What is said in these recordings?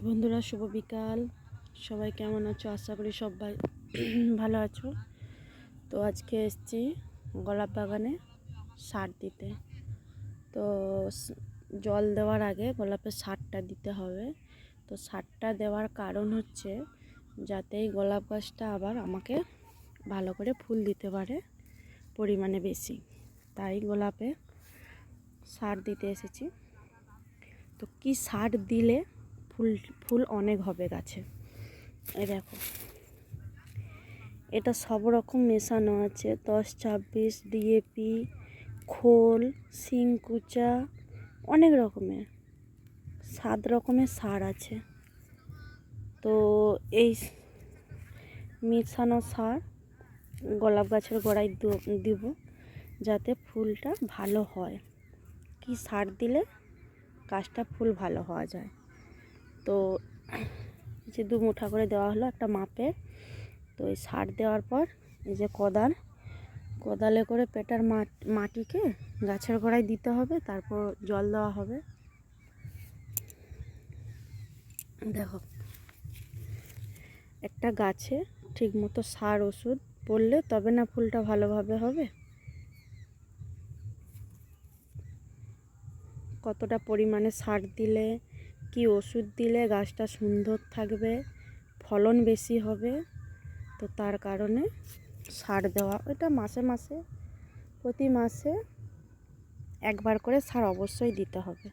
বন্ধুরা, শুভ বিকাল। সবাই কেমন আছো? আশা করি সবাই ভালো আছো। তো আজকে এসেছি গোলাপ বাগানে সার দিতে। তো জল দেওয়ার আগে গোলাপের সারটা দিতে হবে। তো সারটা দেওয়ার কারণ হচ্ছে যাতে এই গোলাপ গাছটা আবার আমাকে ভালো করে ফুল দিতে পারে পরিমাণে বেশি। তাই গোলাপে সার দিতে এসেছি। তো কি সার দিলে ফুল অনেক হবে গাছে? এই দেখো, এটা সব রকম মেশানো আছে। 10-26 ডিএপি, খোল, সিংকুচা, অনেক রকমের 7 রকমের সার আছে। তো এই মেশানো সার গোলাপ গাছের গোড়ায় দিব যাতে ফুলটা ভালো হয়। কি সার দিলে গাছটা ফুল ভালো হওয়া যায়? তো যে 2 মুঠা করে দেওয়া হলো একটা মাপে। তো এই সার দেওয়ার পর এই যে কোদালে করে পেটার মাটিকে গাছের গোড়ায় দিতে হবে, তারপর জল দেওয়া হবে। দেখো, একটা গাছে ঠিক মতো সার ওষুধ পড়লে তবে না ফুলটা ভালোভাবে হবে। কতটা পরিমাণে সার দিলে, কি ওষুধ দিলে গাছটা সুন্দর থাকবে, ফলন বেশি হবে। তো তার কারণে সার দেওয়া, এটা মাসে প্রতি মাসে একবার করে সার অবশ্যই দিতে হবে।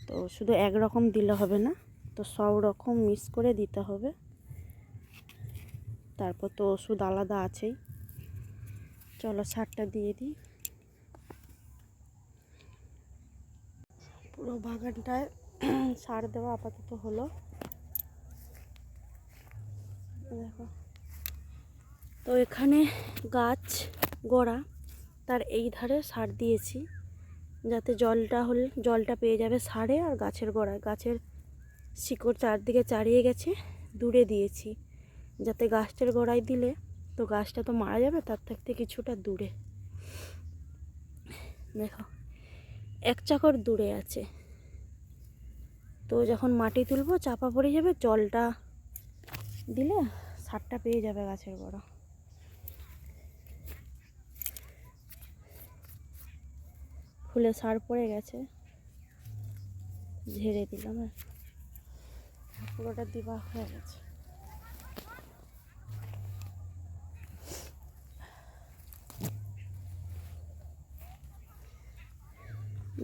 তো শুধু একরকম দিলে হবে না, তো সব রকম মিক্স করে দিতে হবে। তারপর তো ওষুধ আলাদা আছেই। চলো সারটা দিয়ে দিই। পুরো বাগানটায় সার দেওয়া আপাতত হলো। দেখো, তো এখানে গাছ গোড়া তার এই ধারে সার দিয়েছি যাতে জলটা পেয়ে যাবে সারে, আর গাছের গোড়ায় গাছের শিকড় চারদিকে চারিয়ে গেছে, দূরে দিয়েছি যাতে গাছটার গোড়ায় দিলে তো গাছটা তো মারা যাবে, তার থাকতে কিছুটা দূরে। দেখো, 1 চাকর দূরে আছে। তো যখন মাটি তুলবো চাপা পড়ে যাবে, জলটা দিলে সারটা পেয়ে যাবে গাছের গোড়া। ফুলে সার পড়ে গেছে, ঝেড়ে দিলাম, পুরোটা দিবা হয়ে গেছে।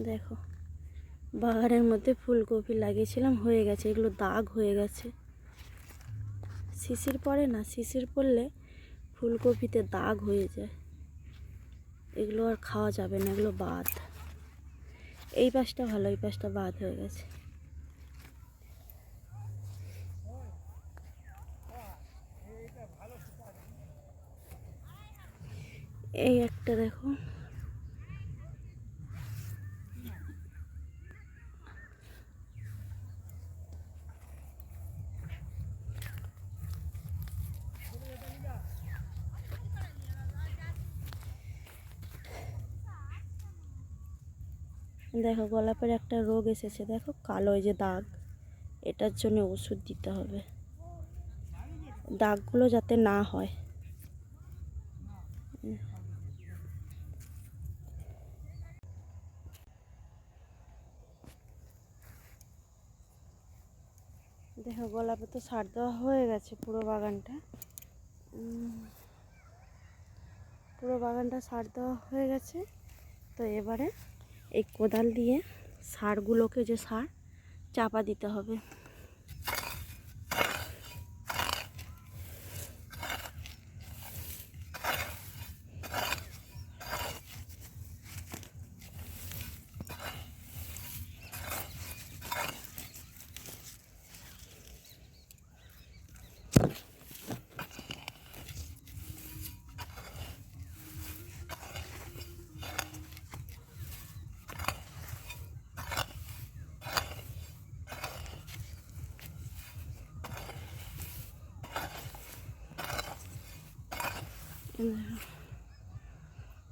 দেখো, বাগানের মধ্যে ফুলকপি লাগিয়েছিলাম, হয়ে গেছে, এগুলো দাগ হয়ে গেছে। শিশির পড়ে না, শিশির পড়লে ফুলকপিতে দাগ হয়ে যায়, এগুলো আর খাওয়া যাবে না, এগুলো বাদ। এই পাশটা ভালো, এই পাশটা বাদ হয়ে গেছে। এই একটা দেখো, দেখো গোলাপের একটা রোগ এসেছে, দেখো কালো এই যে দাগ, এটার জন্য ওষুধ দিতে হবে দাগগুলো যাতে না হয়। দেখো, গোলাপে তো সার দেওয়া হয়ে গেছে, পুরো বাগানটা সার দেওয়া হয়ে গেছে। তো এবারে এই কোদাল দিয়ে সারগুলোকে, যে সার চাপা দিতে হবে।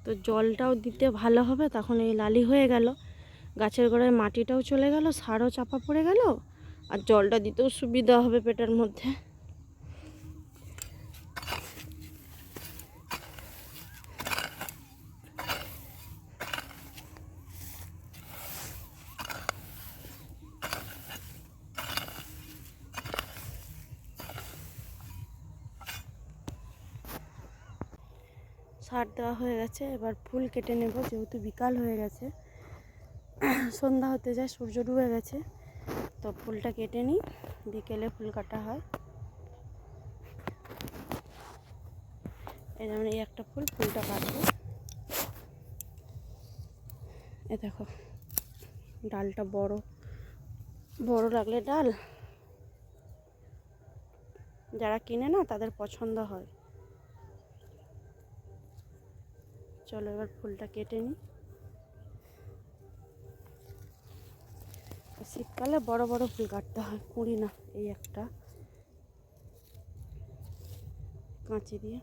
তো জলটাও দিতে ভালো হবে, তখন এই লালি হয়ে গেল, গাছের গোড়ায় মাটিটাও চলে গেল, সারও চাপা পড়ে গেল, আর জলটা দিতেও সুবিধা হবে পেটের মধ্যে। সার দেওয়া হয়ে গেছে, এবার ফুল কেটে নেব, যেহেতু বিকাল হয়ে গেছে, সন্ধ্যা হতে যায়, সূর্য ডুবে গেছে। তো ফুলটা কেটে নিই, বিকেলে ফুল কাটা হয়। এই যেমন এই একটা ফুলটা কাটবো। এ দেখো ডালটা বড় বড় লাগলে ডাল যারা কিনে না তাদের পছন্দ হয়। চলো এবার ফুলটা কেটে নিই। শীতকালে বড় বড় ফুল কাটতে হয়, কুঁড়ি না। এই একটা কাঁচি দিয়ে